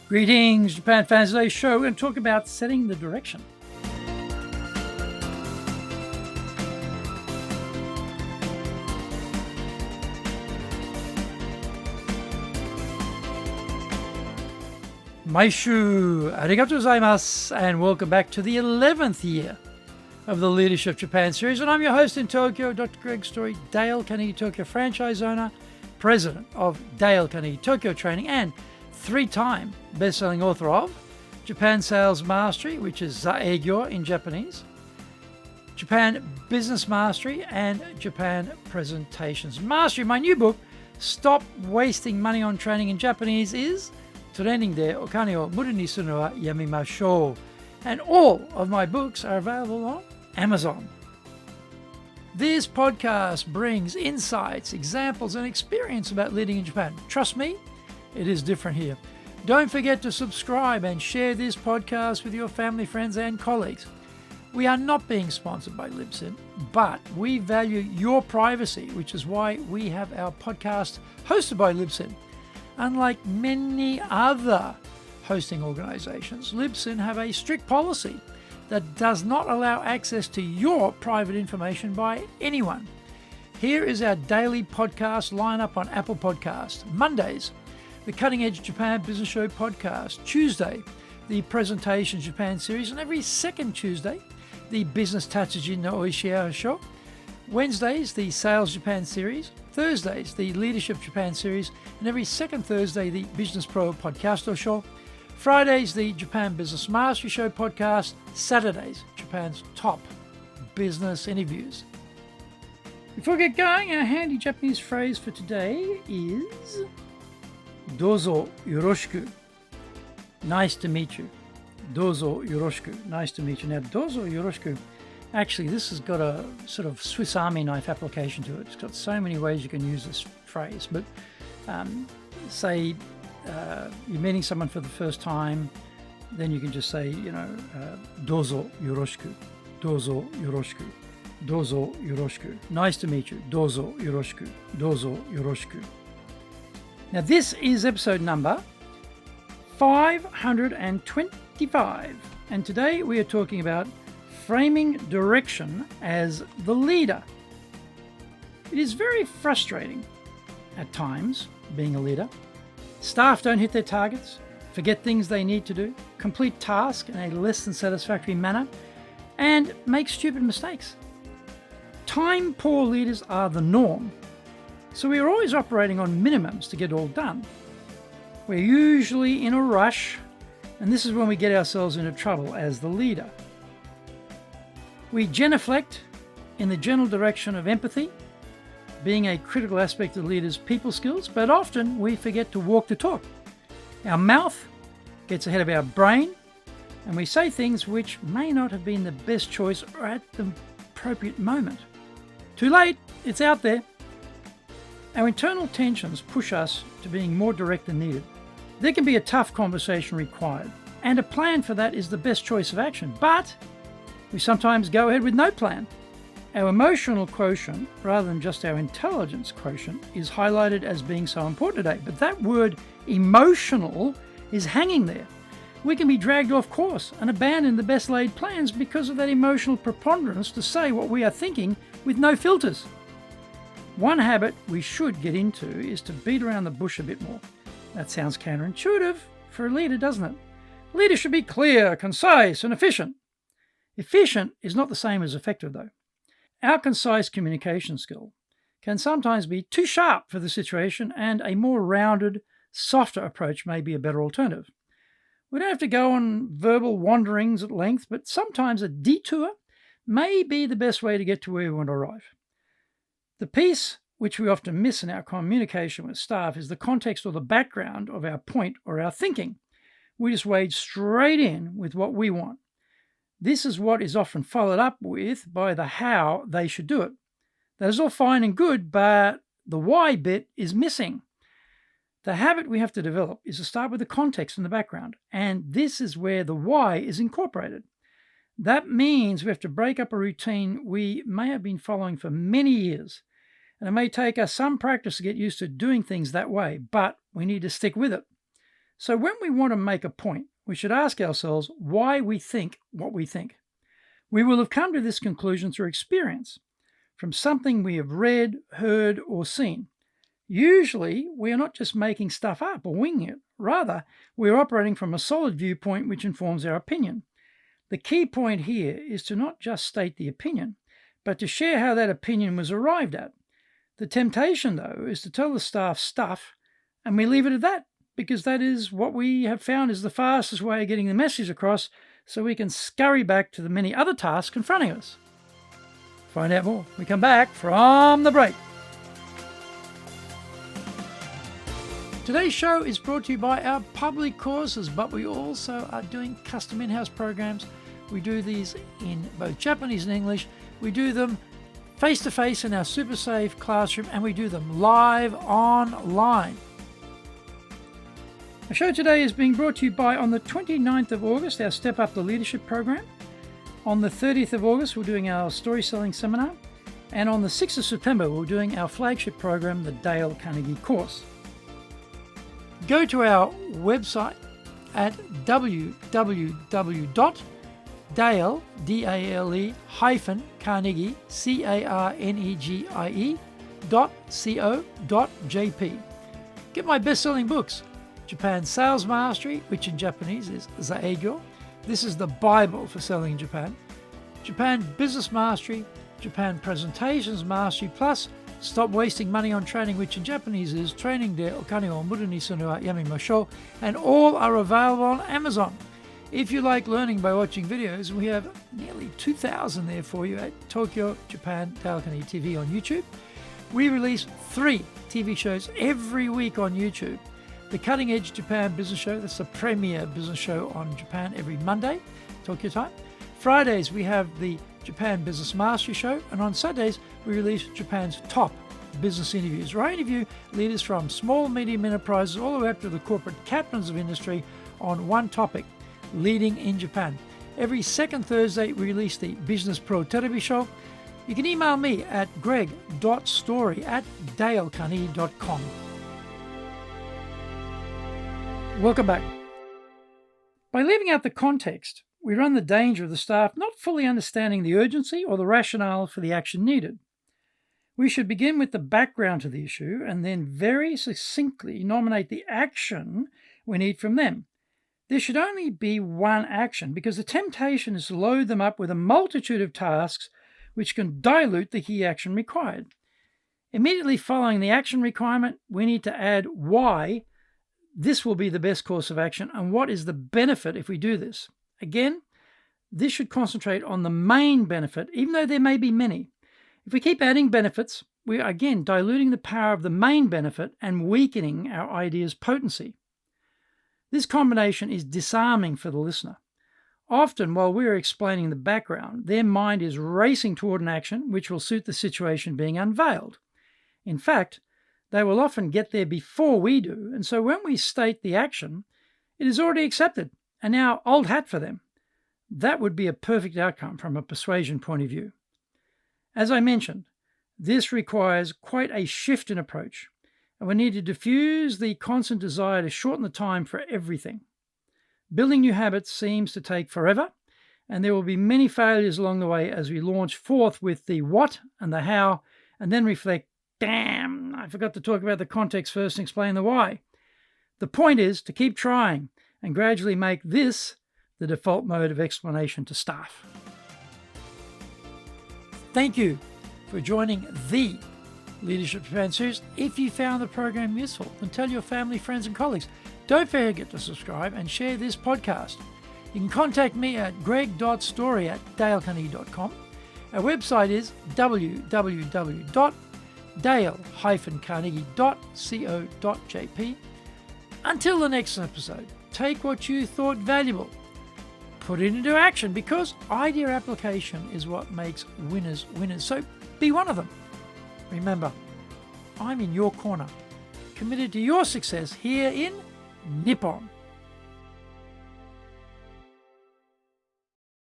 Greetings, Japan fans. Today's show, we're going to talk about setting the direction. Maishu, arigatou gozaimasu, and welcome back to the 11th year of the Leadership Japan series. And I'm your host in Tokyo, Dr. Greg Story, Dale Carnegie Tokyo franchise owner, president of Dale Carnegie Tokyo Training, and three-time best-selling author of Japan Sales Mastery, which is Zaegyo in Japanese, Japan Business Mastery, and Japan Presentations Mastery. My new book, Stop Wasting Money on Training in Japanese, is Training de Okane o Muru ni suru no wa yamimashou. And all of my books are available on Amazon. This podcast brings insights, examples, and experience about leading in Japan. Trust me, it is different here. Don't forget to subscribe and share this podcast with your family, friends, and colleagues. We are not being sponsored by Libsyn, but we value your privacy, which is why we have our podcast hosted by Libsyn. Unlike many other hosting organizations, Libsyn have a strict policy that does not allow access to your private information by anyone. Here is our daily podcast lineup on Apple Podcasts. Mondays, the Cutting Edge Japan Business Show podcast. Tuesday, the Presentation Japan series. And every second Tuesday, the Business Tatsujin no Oishia Show. Wednesdays, the Sales Japan series. Thursdays, the Leadership Japan series. And every second Thursday, the Business Pro Podcasto Show. Fridays, the Japan Business Mastery Show podcast. Saturdays, Japan's top business interviews. Before we get going, our handy Japanese phrase for today is Dozo yoroshiku. Nice to meet you. Dozo yoroshiku. Nice to meet you. Now, dozo yoroshiku, actually, this has got a sort of Swiss Army knife application to it. It's got so many ways you can use this phrase. But say you're meeting someone for the first time, then you can just say, dozo yoroshiku. Dozo yoroshiku. Dozo yoroshiku. Nice to meet you. Dozo yoroshiku. Dozo yoroshiku. Now, this is episode number 525, and today we are talking about framing direction as the leader. It is very frustrating at times being a leader. Staff don't hit their targets, forget things they need to do, complete tasks in a less than satisfactory manner, and make stupid mistakes. Time-poor leaders are the norm. So we are always operating on minimums to get it all done. We're usually in a rush, and this is when we get ourselves into trouble as the leader. We genuflect in the general direction of empathy, being a critical aspect of the leader's people skills, but often we forget to walk the talk. Our mouth gets ahead of our brain, and we say things which may not have been the best choice or at the appropriate moment. Too late, it's out there. Our internal tensions push us to being more direct than needed. There can be a tough conversation required, and a plan for that is the best choice of action, but we sometimes go ahead with no plan. Our emotional quotient, rather than just our intelligence quotient, is highlighted as being so important today, but that word emotional is hanging there. We can be dragged off course and abandon the best laid plans because of that emotional preponderance to say what we are thinking with no filters. One habit we should get into is to beat around the bush a bit more. That sounds counterintuitive for a leader, doesn't it? Leaders should be clear, concise, and efficient. Efficient is not the same as effective, though. Our concise communication skill can sometimes be too sharp for the situation, and a more rounded, softer approach may be a better alternative. We don't have to go on verbal wanderings at length, but sometimes a detour may be the best way to get to where we want to arrive. The piece which we often miss in our communication with staff is the context or the background of our point or our thinking. We just wade straight in with what we want. This is what is often followed up with by the how they should do it. That is all fine and good, but the why bit is missing. The habit we have to develop is to start with the context and the background, and this is where the why is incorporated. That means we have to break up a routine we may have been following for many years, and it may take us some practice to get used to doing things that way, but we need to stick with it. So when we want to make a point, we should ask ourselves why we think what we think. We will have come to this conclusion through experience, from something we have read, heard, or seen. Usually, we are not just making stuff up or winging it. Rather, we are operating from a solid viewpoint which informs our opinion. The key point here is to not just state the opinion, but to share how that opinion was arrived at. The temptation, though, is to tell the staff stuff, and we leave it at that, because that is what we have found is the fastest way of getting the message across, so we can scurry back to the many other tasks confronting us. Find out more when we come back from the break. Today's show is brought to you by our public courses, but we also are doing custom in-house programs. We do these in both Japanese and English. We do them face-to-face in our super safe classroom, and we do them live online. Our show today is being brought to you by, on the 29th of August, our Step Up the Leadership program. On the 30th of August, we're doing our story selling seminar. And on the 6th of September, we're doing our flagship program, the Dale Carnegie course. Go to our website at www.dale-carnegie, carnegie.co.jp. Get my best-selling books, Japan Sales Mastery, which in Japanese is Zaegyo. This is the Bible for selling in Japan. Japan Business Mastery, Japan Presentations Mastery, plus Stop Wasting Money on Training, which in Japanese is Training de Okane o Muru ni Sunu wa Yamimashou, and all are available on Amazon. If you like learning by watching videos, we have nearly 2,000 there for you at Tokyo, Japan, Dale Carnegie TV on YouTube. We release 3 TV shows every week on YouTube. The Cutting Edge Japan Business Show, that's the premier business show on Japan every Monday, Tokyo time. Fridays, we have the Japan Business Mastery Show, and on Saturdays, we release Japan's top business interviews, where I interview leaders from small, medium enterprises all the way up to the corporate captains of industry on one topic, leading in Japan. Every second Thursday, we release the Business Pro Terebi Show. You can email me at greg.story@dalecarnegie.com. Welcome back. By leaving out the context, we run the danger of the staff not fully understanding the urgency or the rationale for the action needed. We should begin with the background to the issue and then very succinctly nominate the action we need from them. There should only be one action, because the temptation is to load them up with a multitude of tasks which can dilute the key action required. Immediately following the action requirement, we need to add why this will be the best course of action and what is the benefit if we do this. Again, this should concentrate on the main benefit, even though there may be many. If we keep adding benefits, we are again diluting the power of the main benefit and weakening our idea's potency. This combination is disarming for the listener. Often, while we're explaining the background, their mind is racing toward an action which will suit the situation being unveiled. In fact, they will often get there before we do, and so when we state the action, it is already accepted and now old hat for them. That would be a perfect outcome from a persuasion point of view. As I mentioned, this requires quite a shift in approach, and we need to diffuse the constant desire to shorten the time for everything. Building new habits seems to take forever, and there will be many failures along the way as we launch forth with the what and the how, and then reflect, damn, I forgot to talk about the context first and explain the why. The point is to keep trying and gradually make this the default mode of explanation to staff. Thank you for joining the Leadership Japan series. If you found the program useful, then tell your family, friends, and colleagues. Don't forget to subscribe and share this podcast. You can contact me at greg.story@dalecarnegie.com. Our website is www.dale-carnegie.co.jp. Until the next episode, take what you thought valuable, put it into action, because idea application is what makes winners winners. So be one of them. Remember, I'm in your corner, committed to your success here in Nippon.